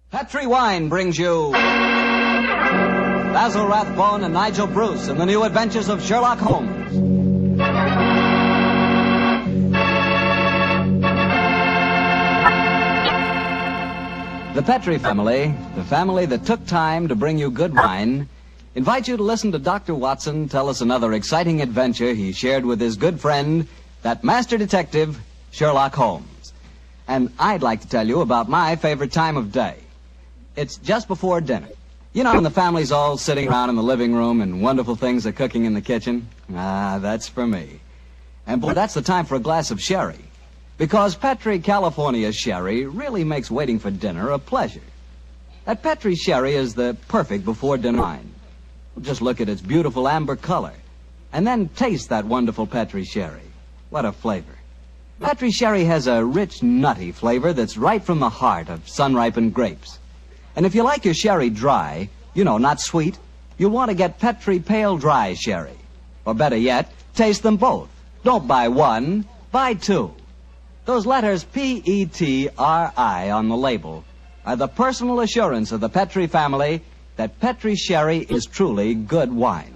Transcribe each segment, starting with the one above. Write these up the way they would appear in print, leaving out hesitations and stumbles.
Petri Wine brings you Basil Rathbone and Nigel Bruce in the new Adventures of Sherlock Holmes. The Petri family, the family that took time to bring you good wine, invite you to listen to Dr. Watson tell us another exciting adventure he shared with his good friend, that master detective, Sherlock Holmes. And I'd like to tell you about my favorite time of day. It's just before dinner. You know, when the family's all sitting around in the living room and wonderful things are cooking in the kitchen? Ah, that's for me. And boy, that's the time for a glass of sherry. Because Petri California sherry really makes waiting for dinner a pleasure. That Petri sherry is the perfect before-dinner wine. Just look at its beautiful amber color. And then taste that wonderful Petri sherry. What a flavor. Petri sherry has a rich, nutty flavor that's right from the heart of sun-ripened grapes. And if you like your sherry dry, you know, not sweet, you'll want to get Petri Pale Dry Sherry. Or better yet, taste them both. Don't buy one, buy two. Those letters P-E-T-R-I on the label are the personal assurance of the Petri family that Petri sherry is truly good wine.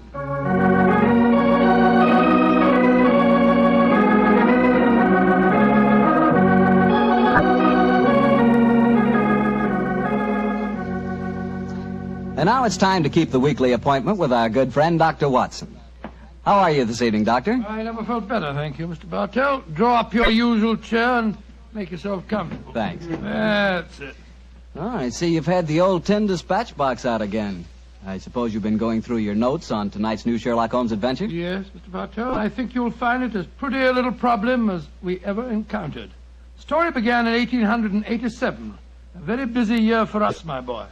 And now it's time to keep the weekly appointment with our good friend, Dr. Watson. How are you this evening, Doctor? I never felt better, thank you, Mr. Bartell. Draw up your usual chair and make yourself comfortable. Thanks. That's it. Oh, I see you've had the old tin dispatch box out again. I suppose you've been going through your notes on tonight's new Sherlock Holmes adventure? Yes, Mr. Bartell. I think you'll find it as pretty a little problem as we ever encountered. The story began in 1887. A very busy year for us, my boy.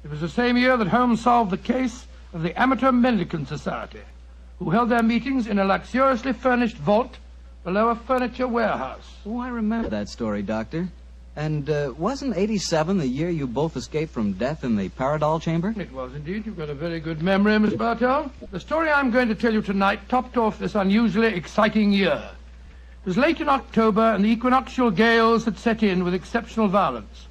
It was the same year that Holmes solved the case of the Amateur Mendicant Society, who held their meetings in a luxuriously furnished vault below a furniture warehouse. Oh, I remember that story, Doctor. And wasn't 87 the year you both escaped from death in the Paradol chamber? It was indeed. You've got a very good memory, Miss Bartell. The story I'm going to tell you tonight topped off this unusually exciting year. It was late in October, and the equinoctial gales had set in with exceptional violence.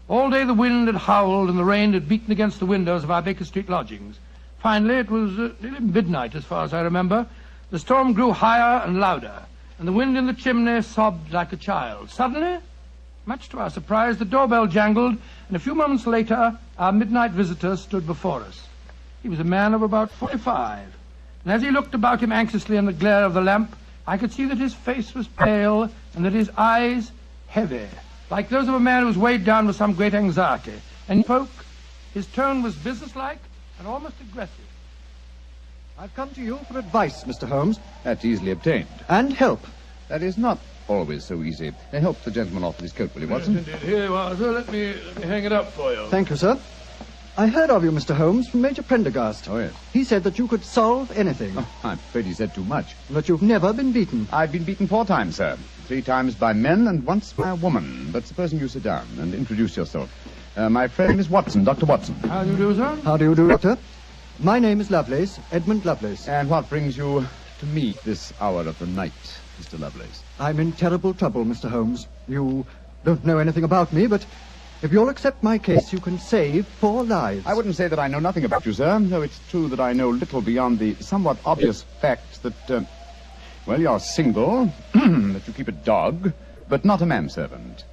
All day the wind had howled and the rain had beaten against the windows of our Baker Street lodgings. Finally, it was nearly midnight, as far as I remember. The storm grew higher and louder, and the wind in the chimney sobbed like a child. Suddenly, much to our surprise, the doorbell jangled, and a few moments later, our midnight visitor stood before us. He was a man of about 45, and as he looked about him anxiously in the glare of the lamp, I could see that his face was pale and that his eyes heavy, like those of a man who was weighed down with some great anxiety. And he spoke. His tone was businesslike and almost aggressive. I've come to you for advice, Mr. Holmes. That's easily obtained. And help. That is not always so easy. Help the gentleman off with his coat, will you, Watson? Yes, indeed. Here you are, sir. Let me hang it up for you. Thank you, sir. I heard of you, Mr. Holmes, from Major Prendergast. Oh, yes. He said that you could solve anything. Oh, I'm afraid he said too much. That you've never been beaten. I've been beaten 4 times, sir. 3 times by men and once by a woman. But supposing you sit down and introduce yourself. My friend is Watson, Dr. Watson. How do you do, sir? How do you do, Doctor? My name is Lovelace, Edmund Lovelace. And what brings you to me this hour of the night, Mr. Lovelace? I'm in terrible trouble, Mr. Holmes. You don't know anything about me, but if you'll accept my case, you can save 4 lives. I wouldn't say that I know nothing about you, sir, though it's true that I know little beyond the somewhat obvious fact that, well, you're single, that you keep a dog, but not a manservant,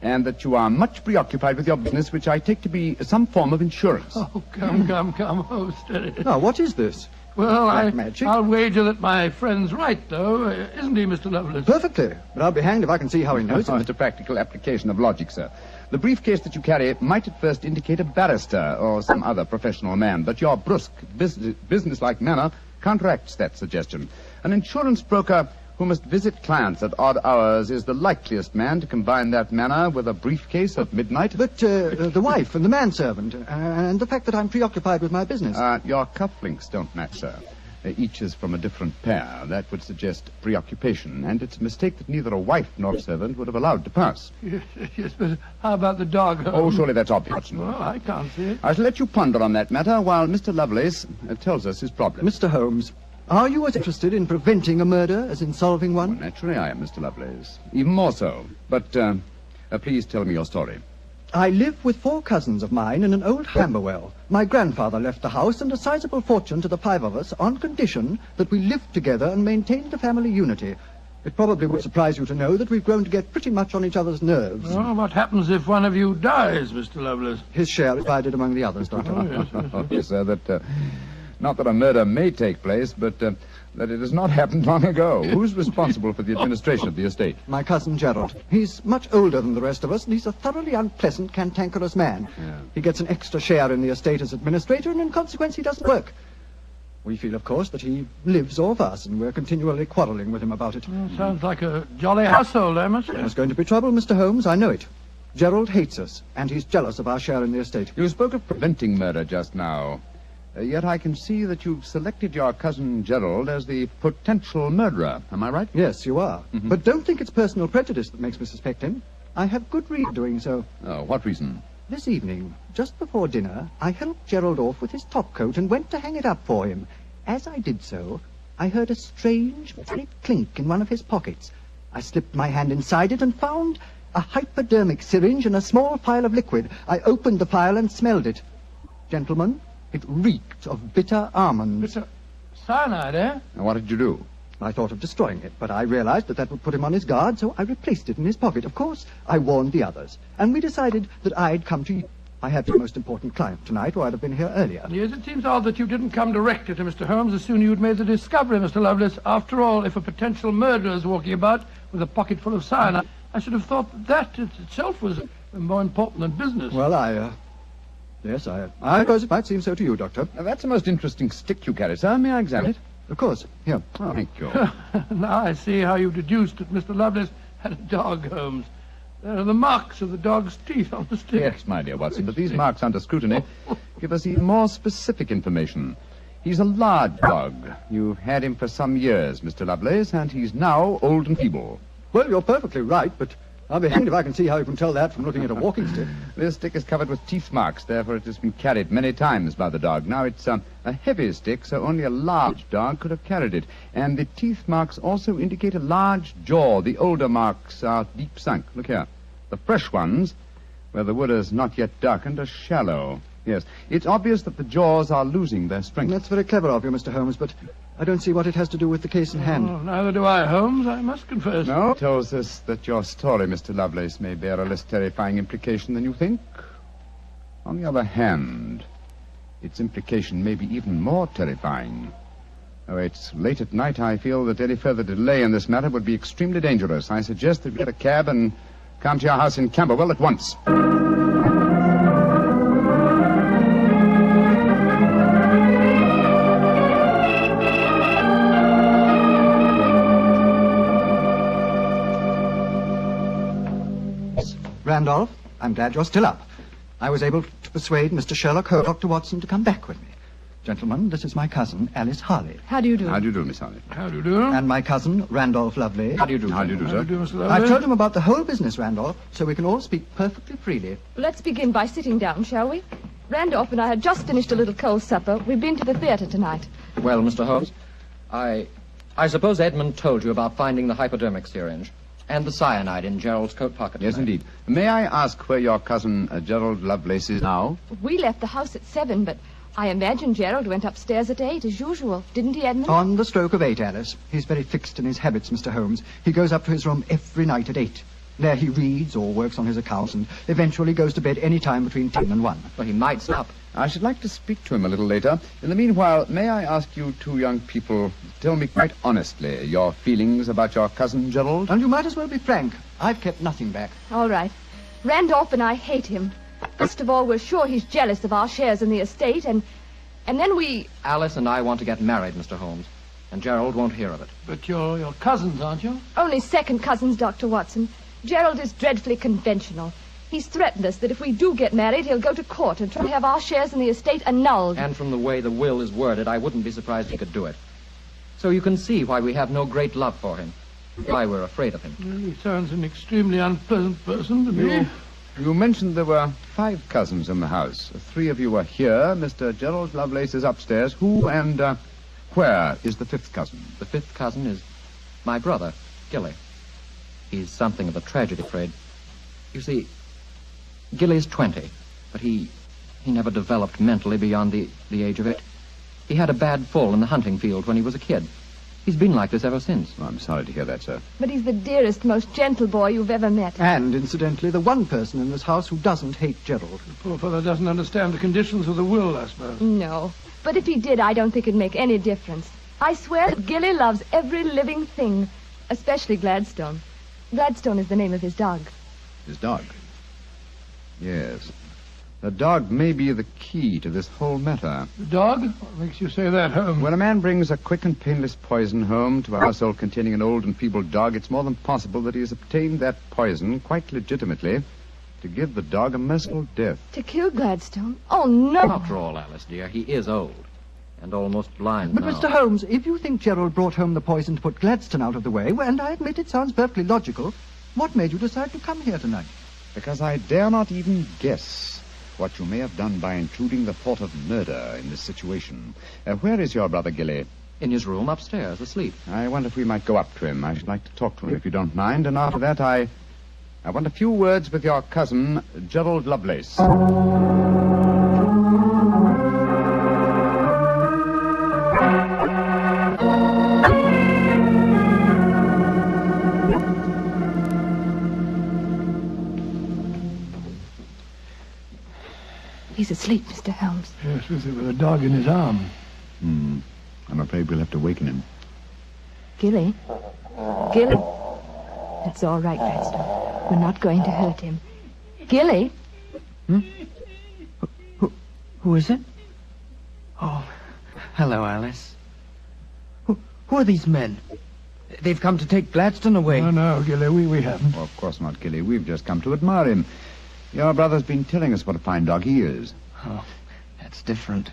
and that you are much preoccupied with your business, which I take to be some form of insurance. Oh, come. Oh, steady. Now, what is this? Well, Black magic? I'll wager that my friend's right, though. Isn't he, Mr. Lovelace? Perfectly. But I'll be hanged if I can see how he knows Oh, it. it's a practical application of logic, sir. The briefcase that you carry might at first indicate a barrister or some other professional man, but your brusque, businesslike manner counteracts that suggestion. An insurance broker who must visit clients at odd hours is the likeliest man to combine that manner with a briefcase at midnight. But the wife and the manservant, and the fact that I'm preoccupied with my business. Your cufflinks don't match, sir. Each is from a different pair. That would suggest preoccupation, and it's a mistake that neither a wife nor a servant would have allowed to pass. Yes, but how about the dog? Oh, surely that's obvious. Well, I can't see it. I shall let you ponder on that matter while Mr. Lovelace tells us his problem. Mr. Holmes, are you as interested in preventing a murder as in solving one? Naturally I am, Mr. Lovelace. Even more so. But please tell me your story. I live with 4 cousins of mine in an old Camberwell. My grandfather left the house and a sizable fortune to the 5 of us on condition that we lived together and maintained the family unity. It probably would surprise you to know that we've grown to get pretty much on each other's nerves. Oh, what happens if one of you dies, Mr. Lovelace? His share is divided among the others, Doctor. Yes, sir, that, not that a murder may take place, but that it has not happened long ago. Who's responsible for the administration of the estate? My cousin Gerald. He's much older than the rest of us, and he's a thoroughly unpleasant, cantankerous man. Yeah. He gets an extra share in the estate as administrator, and in consequence he doesn't work. We feel, of course, that he lives off us, and we're continually quarrelling with him about it. Sounds like a jolly household, eh, monsieur? There's going to be trouble, Mr. Holmes, I know it. Gerald hates us, and he's jealous of our share in the estate. You spoke of preventing murder just now. Yet I can see that you've selected your cousin Gerald as the potential murderer. Am I right? Yes, you are. But don't think it's personal prejudice that makes me suspect him. I have good reason doing so. Oh, what reason? This evening, just before dinner, I helped Gerald off with his topcoat and went to hang it up for him. As I did so, I heard a strange, metallic clink in one of his pockets. I slipped my hand inside it and found a hypodermic syringe and a small phial of liquid. I opened the phial and smelled it. Gentlemen, it reeked of bitter almonds. Bitter cyanide, eh? And what did you do? I thought of destroying it, but I realized that would put him on his guard, so I replaced it in his pocket. Of course, I warned the others, and we decided that I'd come to you. I have your most important client tonight, or I'd have been here earlier. Yes, it seems odd that you didn't come directly to Mr. Holmes as soon as you'd made the discovery, Mr. Lovelace. After all, if a potential murderer is walking about with a pocket full of cyanide, I should have thought that itself was more important than business. Well, Yes, I suppose it might seem so to you, Doctor. Now, that's a most interesting stick you carry, sir. May I examine it? Of course. Here. Oh, thank you. Now I see how you've deduced that Mr. Lovelace had a dog, Holmes. There are the marks of the dog's teeth on the stick. Yes, my dear Watson, but these marks under scrutiny give us even more specific information. He's a large dog. You've had him for some years, Mr. Lovelace, and he's now old and feeble. Well, you're perfectly right, but I'll be hanged if I can see how you can tell that from looking at a walking stick. This stick is covered with teeth marks, therefore it has been carried many times by the dog. Now, it's a heavy stick, so only a large dog could have carried it. And the teeth marks also indicate a large jaw. The older marks are deep sunk. Look here. The fresh ones, where the wood is not yet darkened, are shallow. Yes, it's obvious that the jaws are losing their strength. That's very clever of you, Mr. Holmes, but I don't see what it has to do with the case in hand. Oh, neither do I, Holmes, I must confess. No, it tells us that your story, Mr. Lovelace, may bear a less terrifying implication than you think. On the other hand, its implication may be even more terrifying. Oh, it's late at night. I feel that any further delay in this matter would be extremely dangerous. I suggest that we get a cab and come to your house in Camberwell at once. Randolph, I'm glad you're still up. I was able to persuade Mr. Sherlock Holmes, Dr. Watson, to come back with me. Gentlemen, this is my cousin, Alice Harley. How do you do? How do you do, Miss Harley? How do you do? And my cousin, Randolph Lovely. How do you do? How do you do, How do sir? you do, Mr. I've Lovelace? told him about the whole business, Randolph, so we can all speak perfectly freely. Let's begin by sitting down, shall we? Randolph and I had just finished a little cold supper. We've been to the theater tonight. Well, Mr. Holmes, I suppose Edmund told you about finding the hypodermic syringe and the cyanide in Gerald's coat pocket. Yes, tonight. indeed. May I ask where your cousin Gerald Lovelace is now? We left the house at 7, but I imagine Gerald went upstairs at 8, as usual. Didn't he, Edmund? On the stroke of 8, Alice. He's very fixed in his habits, Mr. Holmes. He goes up to his room every night at 8. There he reads or works on his accounts and eventually goes to bed any time between 10 and 1. Well, he might stop. I should like to speak to him a little later. In the meanwhile, may I ask you two young people to tell me quite honestly your feelings about your cousin Gerald? And you might as well be frank. I've kept nothing back. All right. Randolph and I hate him. First of all, we're sure he's jealous of our shares in the estate, and then we... Alice and I want to get married, Mr. Holmes, and Gerald won't hear of it. But you're your cousins, aren't you? Only second cousins, Dr. Watson. Gerald is dreadfully conventional. He's threatened us that if we do get married, he'll go to court and try to have our shares in the estate annulled. And from the way the will is worded, I wouldn't be surprised if he could do it. So you can see why we have no great love for him, why we're afraid of him. Well, he sounds an extremely unpleasant person to me. You mentioned there were 5 cousins in the house. 3 of you are here. Mr. Gerald Lovelace is upstairs. Who and where is the 5th cousin? The 5th cousin is my brother, Gilly. He's something of a tragedy, Fred. You see, Gilly's 20, but he never developed mentally beyond the age of 8. He had a bad fall in the hunting field when he was a kid. He's been like this ever since. Well, I'm sorry to hear that, sir. But he's the dearest, most gentle boy you've ever met. And, incidentally, the one person in this house who doesn't hate Gerald. The poor fellow doesn't understand the conditions of the will, I suppose. No. But if he did, I don't think it'd make any difference. I swear that Gilly loves every living thing, especially Gladstone. Gladstone is the name of his dog. His dog? Yes. The dog may be the key to this whole matter. The dog? What makes you say that, Holmes? When a man brings a quick and painless poison home to a household containing an old and feeble dog, it's more than possible that he has obtained that poison, quite legitimately, to give the dog a merciful death. To kill Gladstone? Oh, no. After all, Alice, dear, he is old and almost blind But, now. Mr. Holmes, if you think Gerald brought home the poison to put Gladstone out of the way, well, and I admit it sounds perfectly logical, what made you decide to come here tonight? Because I dare not even guess what you may have done by intruding the thought of murder in this situation. Where is your brother Gilly? In his room upstairs, asleep. I wonder if we might go up to him. I should like to talk to him, if you don't mind. And after that, I want a few words with your cousin, Gerald Lovelace. He's asleep, Mr. Holmes. Yes, with a dog in his arm. I'm afraid we'll have to waken him. Gilly? Gilly? It's all right, Gladstone. We're not going to hurt him. Gilly? Who is it? Oh, hello, Alice. Who are these men? They've come to take Gladstone away. No, Gilly, we haven't. Oh, of course not, Gilly. We've just come to admire him. Your brother's been telling us what a fine dog he is. Oh, that's different.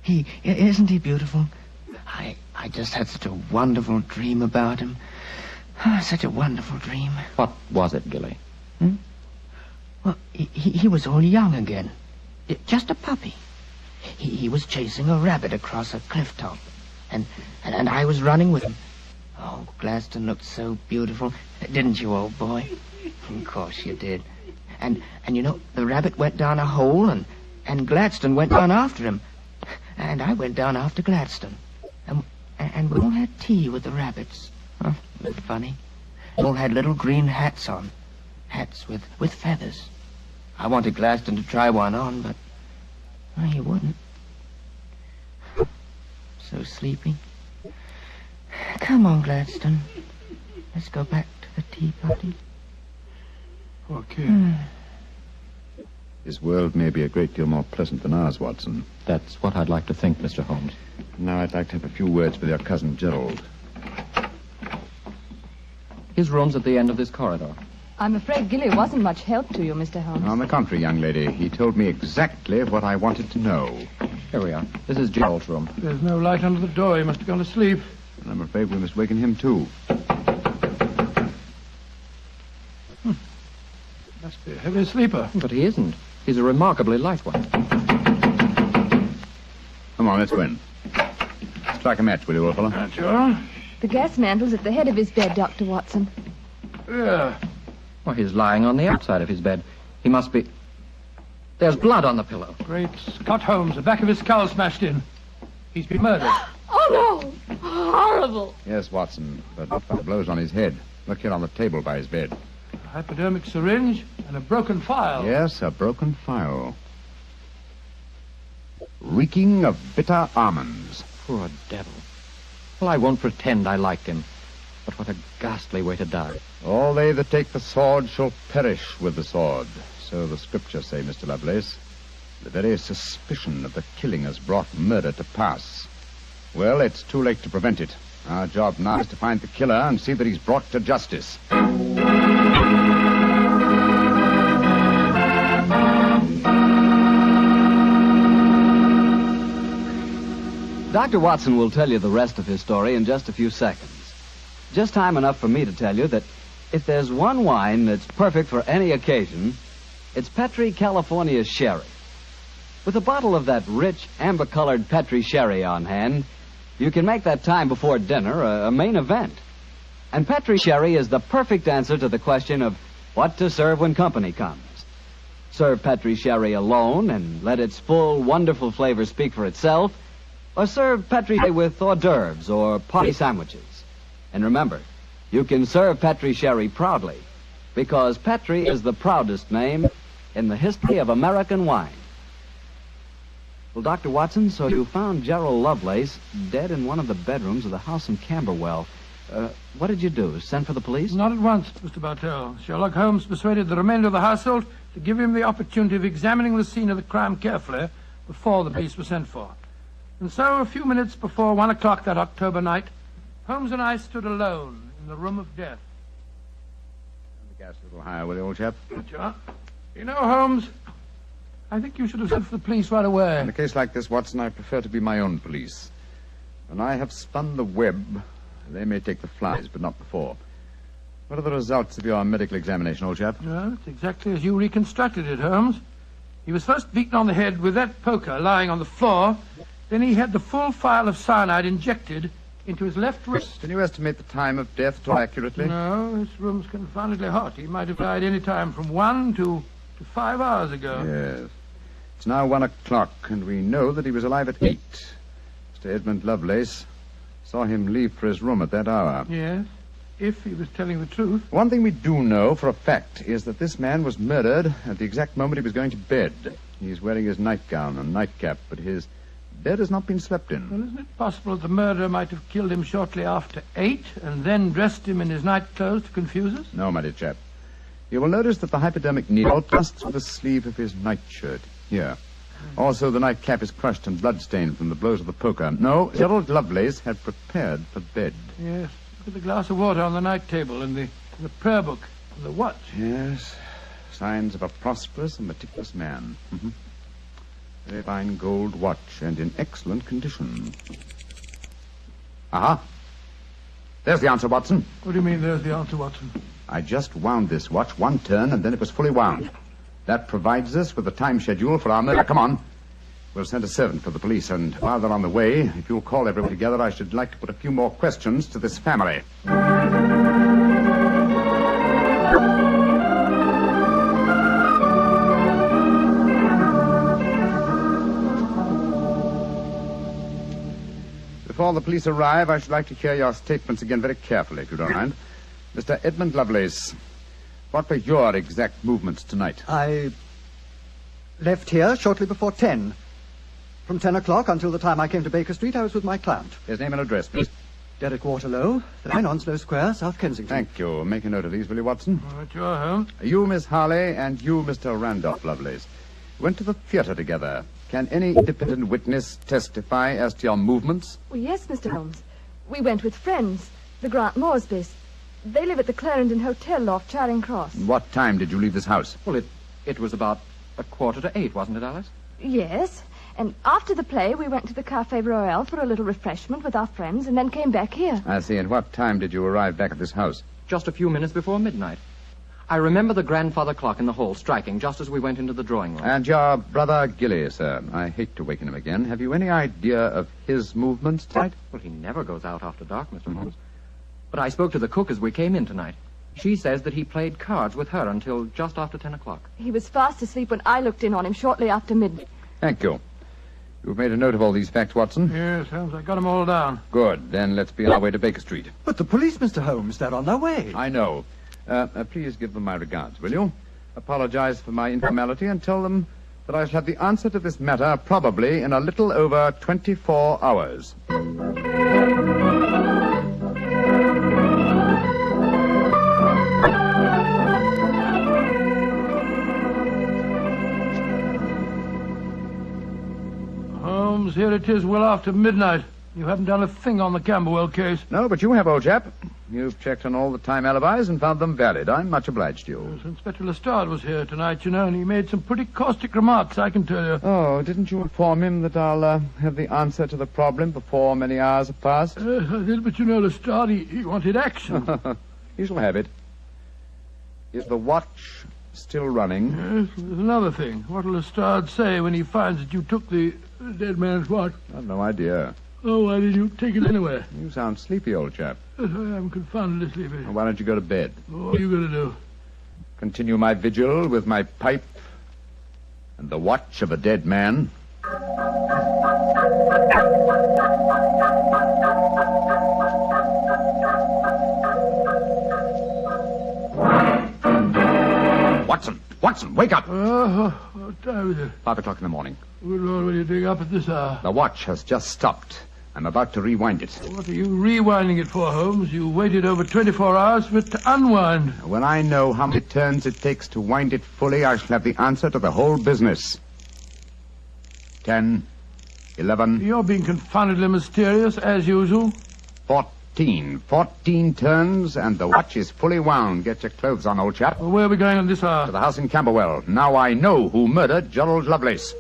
Isn't he beautiful? I just had such a wonderful dream about him. Such a wonderful dream. What was it, Gilly? Well, he was all young again. Just a puppy. He was chasing a rabbit across a cliff top. And I was running with him. Oh, Gladstone looked so beautiful. Didn't you, old boy? Of course you did. And you know, the rabbit went down a hole, and Gladstone went down after him. And I went down after Gladstone. And we all had tea with the rabbits. Oh, isn't it funny? We all had little green hats on. Hats with feathers. I wanted Gladstone to try one on, but he wouldn't. So sleepy. Come on, Gladstone. Let's go back to the tea party. Poor kid. His world may be a great deal more pleasant than ours, Watson. That's what I'd like to think, Mr. Holmes. Now I'd like to have a few words with your cousin Gerald. His room's at the end of this corridor. I'm afraid Gilly wasn't much help to you, Mr. Holmes. On the contrary, young lady, he told me exactly what I wanted to know. Here we are. This is Gerald's room. There's no light under the door. He must have gone to sleep. And I'm afraid we must waken him, too. Must be a heavy sleeper. But he isn't. He's a remarkably light one. Come on, let's go in. Strike a match, will you, old fellow? Sure. The gas mantle's at the head of his bed, Dr. Watson. Yeah. Well, he's lying on the outside of his bed. He must be... There's blood on the pillow. Great Scott, Holmes. The back of his skull smashed in. He's been murdered. Oh, no! Horrible! Yes, Watson, but not by blows on his head. Look here on the table by his bed. A hypodermic syringe and a broken file. Yes, a broken file. Reeking of bitter almonds. Poor devil. Well, I won't pretend I liked him. But what a ghastly way to die. All they that take the sword shall perish with the sword. So the scriptures say, Mr. Lovelace. The very suspicion of the killing has brought murder to pass. Well, it's too late to prevent it. Our job now is to find the killer and see that he's brought to justice. Dr. Watson will tell you the rest of his story in just a few seconds. Just time enough for me to tell you that if there's one wine that's perfect for any occasion, it's Petri California Sherry. With a bottle of that rich, amber-colored Petri Sherry on hand, you can make that time before dinner a main event. And Petri Sherry is the perfect answer to the question of what to serve when company comes. Serve Petri sherry alone and let its full, wonderful flavor speak for itself, or serve Petri with hors d'oeuvres or party sandwiches. And remember, you can serve Petri sherry proudly, because Petri is the proudest name in the history of American wine. Well, Dr. Watson, so you found Gerald Lovelace dead in one of the bedrooms of the house in Camberwell. What did you do? Send for the police? Not at once, Mr. Bartell. Sherlock Holmes persuaded the remainder of the household to give him the opportunity of examining the scene of the crime carefully before the police were sent for. And so, a few minutes before 1 o'clock that October night, Holmes and I stood alone in the room of death. Turn the gas a little higher, will you, old chap? Sure. You know, Holmes, I think you should have sent for the police right away. In a case like this, Watson, I prefer to be my own police. When I have spun the web, they may take the flies, but not before. What are the results of your medical examination, old chap? Well, it's exactly as you reconstructed it, Holmes. He was first beaten on the head with that poker lying on the floor. Then he had the full phial of cyanide injected into his left wrist. Can you estimate the time of death at all accurately? No, this room's confoundedly hot. He might have died any time from 1 to 5 hours ago. Yes. It's now 1 o'clock, and we know that he was alive at 8. Mr. Edmund Lovelace saw him leave for his room at that hour. Yes, if he was telling the truth. One thing we do know for a fact is that this man was murdered at the exact moment he was going to bed. He's wearing his nightgown and nightcap, but his bed has not been slept in. Well, isn't it possible that the murderer might have killed him shortly after 8 and then dressed him in his night clothes to confuse us? No, my dear chap. You will notice that the hypodermic needle passed through the sleeve of his nightshirt. Here. Also, the nightcap is crushed and bloodstained from the blows of the poker. No, Gerald Lovelace had prepared for bed. Yes. Look at the glass of water on the night table and the prayer book and the watch. Yes. Signs of a prosperous and meticulous man. Mm-hmm. Very fine gold watch and in excellent condition. Aha. There's the answer, Watson. What do you mean, there's the answer, Watson? I just wound this watch 1 turn, and then it was fully wound. That provides us with a time schedule for our murder. Come on. We'll send a servant for the police, and while they're on the way, if you'll call everybody together, I should like to put a few more questions to this family. Before the police arrive, I should like to hear your statements again very carefully, if you don't mind. Mr. Edmund Lovelace, what were your exact movements tonight? I left here shortly before 10. From 10 o'clock until the time I came to Baker Street, I was with my client. His name and address, please. Derek Waterlow, 9 Onslow Square, South Kensington. Thank you. Make a note of these, will you, Watson? All right, you're home. You, Miss Harley, and you, Mr. Randolph Lovelace, went to the theater together. Can any independent witness testify as to your movements? Well, yes, Mr. Holmes. We went with friends, the Grant Moresbys. They live at the Clarendon Hotel off Charing Cross. What time did you leave this house? Well, it was about 7:45, wasn't it, Alice? Yes, and after the play, we went to the Café Royal for a little refreshment with our friends and then came back here. I see. And what time did you arrive back at this house? Just a few minutes before midnight. I remember the grandfather clock in the hall striking just as we went into the drawing room. And your brother Gilly, sir. I hate to waken him again. Have you any idea of his movements tonight? Well, he never goes out after dark, Mr. Holmes. But I spoke to the cook as we came in tonight. She says that he played cards with her until just after 10 o'clock. He was fast asleep when I looked in on him shortly after midnight. Thank you. You've made a note of all these facts, Watson? Yes, Holmes, I got them all down. Good. Then let's be on our way to Baker Street. But the police, Mr. Holmes, they're on their way. I know. Please give them my regards, will you? Apologize for my informality and tell them that I shall have the answer to this matter probably in a little over 24 hours. Holmes, here it is well after midnight. You haven't done a thing on the Camberwell case. No, but you have, old chap. You've checked on all the time alibis and found them valid. I'm much obliged to you. Yes, Inspector Lestrade was here tonight, you know, and he made some pretty caustic remarks, I can tell you. Oh, didn't you inform him that I'll have the answer to the problem before many hours have passed? Yes, I did, but you know, Lestrade, he wanted action. You shall have it. Is the watch still running? Yes, there's another thing. What'll Lestrade say when he finds that you took the dead man's watch? I've no idea. Oh, why did you take it anyway? You sound sleepy, old chap. Yes, I am confoundedly sleepy. Well, why don't you go to bed? What are you going to do? Continue my vigil with my pipe and the watch of a dead man. Watson, wake up! What time is it? 5 o'clock in the morning. Good Lord, what are you doing up at this hour? The watch has just stopped. I'm about to rewind it. What are you rewinding it for, Holmes? You waited over 24 hours for it to unwind. When I know how many turns it takes to wind it fully, I shall have the answer to the whole business. 10, 11... You're being confoundedly mysterious, as usual. 14 turns, and the watch is fully wound. Get your clothes on, old chap. Well, where are we going on this hour? To the house in Camberwell. Now I know who murdered Gerald Lovelace.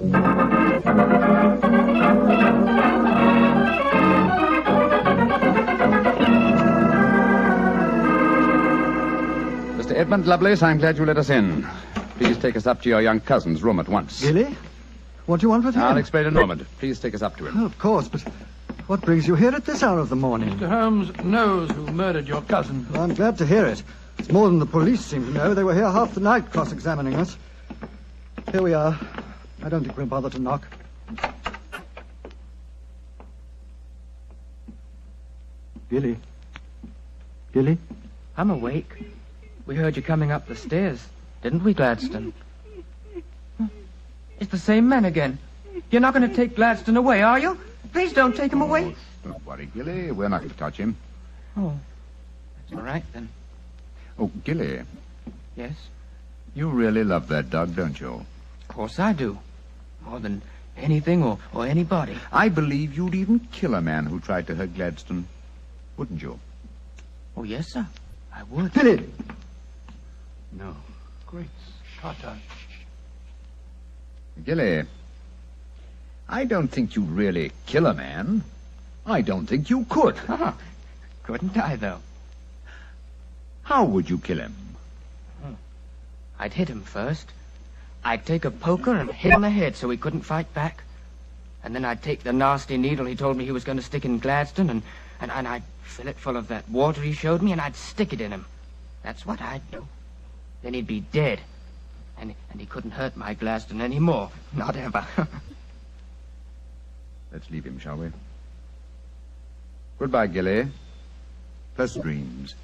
Mr. Edmund Lovelace, I'm glad you let us in. Please take us up to your young cousin's room at once. Gilly? What do you want with him? I'll explain in a moment. Please take us up to him. Oh, of course, but what brings you here at this hour of the morning? Mr. Holmes knows who murdered your cousin. Well, I'm glad to hear it. It's more than the police seem to know. They were here half the night cross-examining us. Here we are. I don't think we'll bother to knock. Gilly? Gilly? I'm awake. We heard you coming up the stairs, didn't we, Gladstone? It's the same man again. You're not going to take Gladstone away, are you? Please don't take him away. Don't worry, Gilly. We're not going to touch him. Oh, that's all right, then. Oh, Gilly, Yes, you really love that dog, don't you? of course I do. More than anything or anybody. I believe you'd even kill a man who tried to hurt Gladstone. Wouldn't you? Oh, yes, sir. I would. Gilly! No. Great Scott. Gilly, I don't think you'd really kill a man. I don't think you could. Oh, couldn't I, though? How would you kill him? I'd hit him first. I'd take a poker and hit him on the head so he couldn't fight back. And then I'd take the nasty needle he told me he was going to stick in Gladstone, and I'd fill it full of that water he showed me, and I'd stick it in him. That's what I'd do. Then he'd be dead. And he couldn't hurt my Gladstone anymore. Not ever. Let's leave him, shall we? Goodbye, Gilly. Pleasant dreams.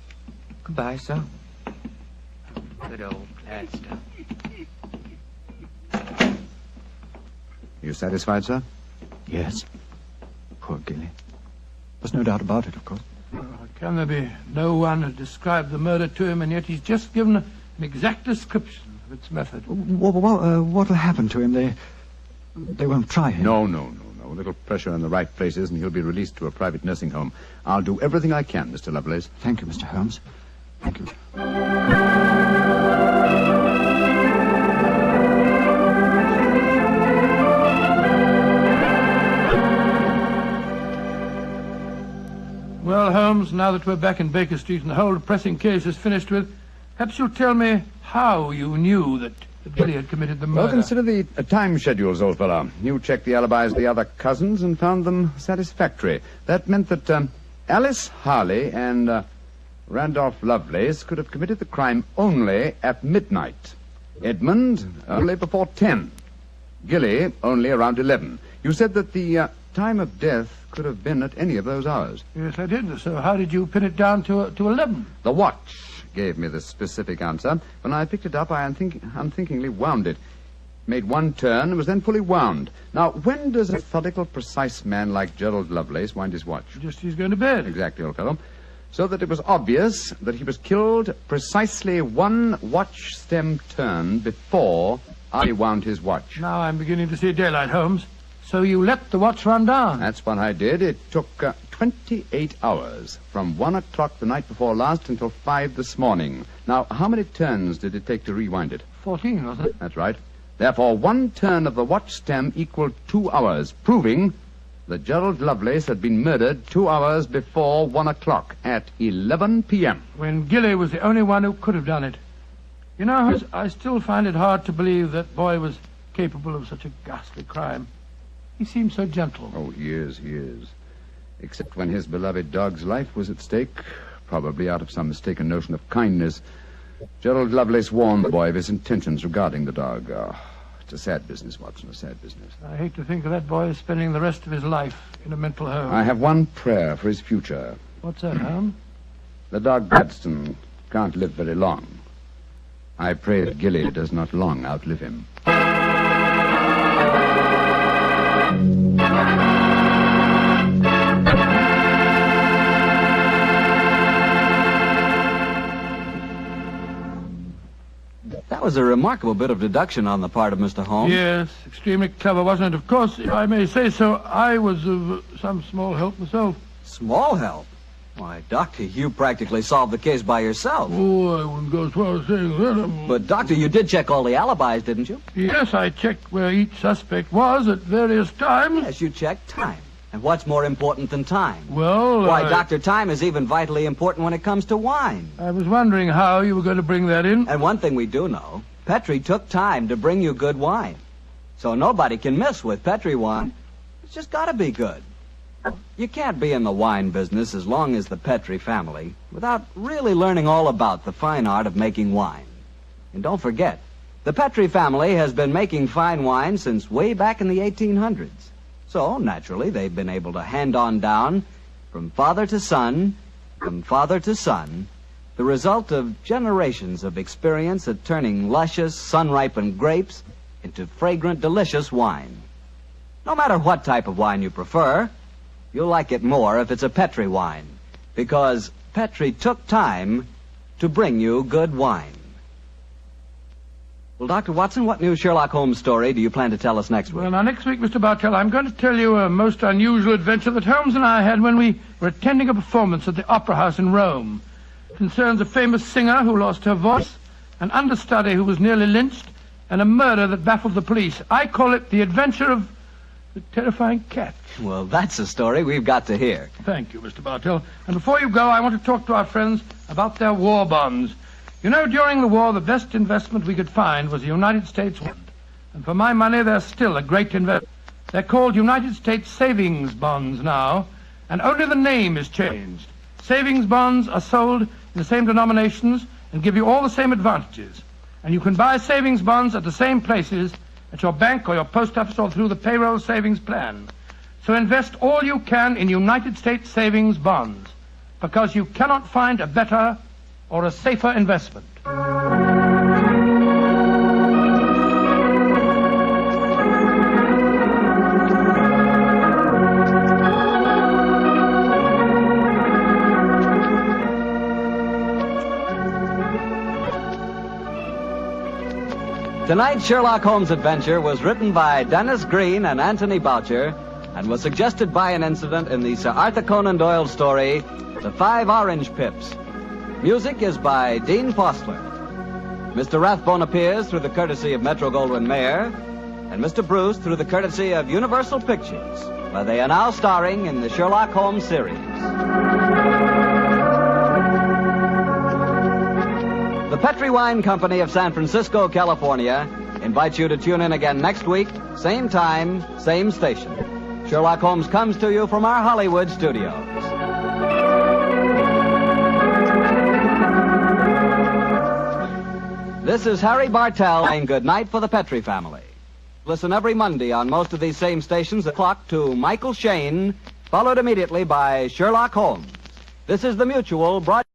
Goodbye, sir. Good old Gladstone. You satisfied, sir? Yes. Poor Gilly. There's no doubt about it, of course. Can there be no one to describe the murder to him, and yet he's just given an exact description of its method? What'll happen to him? They won't try him. No. A little pressure in the right places, and he'll be released to a private nursing home. I'll do everything I can, Mr. Lovelace. Thank you, Mr. Holmes. Thank you. Well, Holmes, now that we're back in Baker Street and the whole depressing case is finished with, perhaps you'll tell me how you knew that Billy had committed the murder. Well, consider the time schedules, old fellow. You checked the alibis of the other cousins and found them satisfactory. That meant that Alice Harley and Randolph Lovelace could have committed the crime only at midnight. Edmund only before 10. Gilly only around 11. You said that the time of death could have been at any of those hours. Yes, I did. So how did you pin it down to 11? The watch gave me the specific answer. When I picked it up, I unthinkingly wound it. Made one turn and was then fully wound. Now, when does a methodical, precise man like Gerald Lovelace wind his watch? Just as he's going to bed. Exactly, old fellow. So that it was obvious that he was killed precisely one watch stem turn before I wound his watch. Now I'm beginning to see daylight, Holmes. So you let the watch run down? That's what I did. It took 28 hours, from 1 o'clock the night before last until 5 this morning. Now, how many turns did it take to rewind it? 14, wasn't it? That's right. Therefore, one turn of the watch stem equaled 2 hours, proving that Gerald Lovelace had been murdered 2 hours before 1 o'clock at 11 p.m. When Gilly was the only one who could have done it. You know, Holmes, I still find it hard to believe that boy was capable of such a ghastly crime. He seemed so gentle. Oh, he is. Except when his beloved dog's life was at stake, probably out of some mistaken notion of kindness. Gerald Lovelace warned the boy of his intentions regarding the dog. A sad business, Watson, a sad business. I hate to think of that boy spending the rest of his life in a mental home. I have one prayer for his future. What's that, Holmes? The dog Gladstone can't live very long. I pray that Gilly does not long outlive him. That was a remarkable bit of deduction on the part of Mr. Holmes. Yes, extremely clever, wasn't it? Of course, if I may say so, I was of some small help myself. Small help? Why, Doctor, you practically solved the case by yourself. Oh, I wouldn't go as far as saying that. But, Doctor, you did check all the alibis, didn't you? Yes, I checked where each suspect was at various times. Yes, you checked time. And what's more important than time? Well, Why, Doctor, time is even vitally important when it comes to wine. I was wondering how you were going to bring that in. And one thing we do know, Petri took time to bring you good wine. So nobody can miss with Petri wine. It's just got to be good. You can't be in the wine business as long as the Petri family without really learning all about the fine art of making wine. And don't forget, the Petri family has been making fine wine since way back in the 1800s. So, naturally, they've been able to hand on down, from father to son, the result of generations of experience at turning luscious, sun-ripened grapes into fragrant, delicious wine. No matter what type of wine you prefer, you'll like it more if it's a Petri wine, because Petri took time to bring you good wine. Well, Dr. Watson, what new Sherlock Holmes story do you plan to tell us next week? Well, now, next week, Mr. Bartell, I'm going to tell you a most unusual adventure that Holmes and I had when we were attending a performance at the Opera House in Rome. It concerns a famous singer who lost her voice, an understudy who was nearly lynched, and a murder that baffled the police. I call it The Adventure of the Terrifying Cat. Well, that's a story we've got to hear. Thank you, Mr. Bartell. And before you go, I want to talk to our friends about their war bonds. You know, during the war, the best investment we could find was the United States bond. And for my money, they're still a great investment. They're called United States savings bonds now, and only the name is changed. Savings bonds are sold in the same denominations and give you all the same advantages. And you can buy savings bonds at the same places at your bank or your post office or through the payroll savings plan. So invest all you can in United States savings bonds, because you cannot find a better or a safer investment. Tonight's Sherlock Holmes adventure was written by Dennis Green and Anthony Boucher and was suggested by an incident in the Sir Arthur Conan Doyle story, The 5 Orange Pips. Music is by Dean Fostler. Mr. Rathbone appears through the courtesy of Metro-Goldwyn-Mayer, and Mr. Bruce through the courtesy of Universal Pictures, where they are now starring in the Sherlock Holmes series. The Petri Wine Company of San Francisco, California, invites you to tune in again next week, same time, same station. Sherlock Holmes comes to you from our Hollywood studios. This is Harry Bartell saying good night for the Petri family. Listen every Monday on most of these same stations at clock to Michael Shayne, followed immediately by Sherlock Holmes. This is the Mutual broadcast.